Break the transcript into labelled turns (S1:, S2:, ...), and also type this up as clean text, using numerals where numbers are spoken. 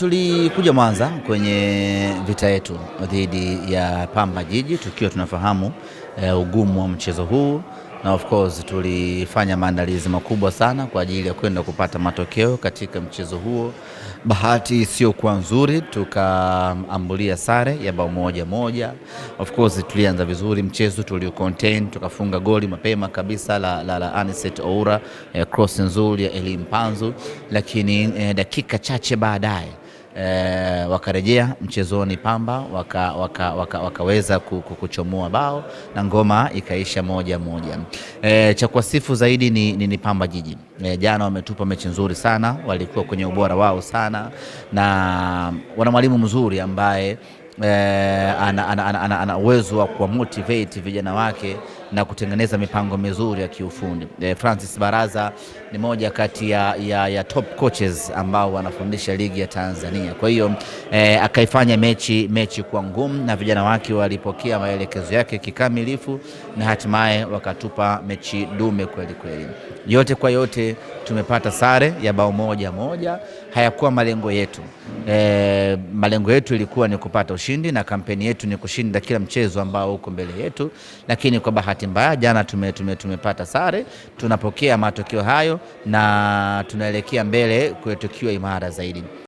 S1: Tulikuja Mwanza kwenye vita yetu dhidi ya Pamba Jiji tukiwa tunafahamu ugumu wa mchezo huu, na of course tulifanya maandalizi makubwa sana kwa ajili ya kwenda kupata matokeo katika mchezo huo. Bahati sio kwa nzuri, tukaambulia sare ya bao moja. Of course tulianza vizuri mchezo, contain, tukafunga goli mapema kabisa la Aniset Oura, cross nzuri ya Elie Mpanzu, lakini dakika chache baadaye wakarejea mchezoni Pamba wakaweza kuchomoa bao na ngoma ikaisha 1-1. Cha kuwasifu zaidi ni Pamba Jiji. Jana wametupa mechi nzuri sana, walikuwa kwenye ubora wao sana, na wana mwalimu mzuri ambaye ana uwezo wa kuwamotivate vijana wake na kutengeneza mipango mizuri ya kiufundi. Francis Baraza ni moja kati ya top coaches ambao wanafundisha ligi ya Tanzania. Kwa hiyo akaifanya mechi kwa ngumu, na vijana wake walipokea maelekezo yake kikamilifu, na hatimaye wakatupa mechi dume kweli kweli. Yote kwa yote tumepata sare ya bao 1-1. Hayakuwa malengo yetu. Malengo yetu ilikuwa ni kupata ushindi, na kampeni yetu ni kushinda kila mchezo ambao uko mbele yetu, lakini kwa bahati mbaya jana tumepata sare. Tunapokea matokeo hayo na tunaelekea mbele kwa tukio imara zaidi.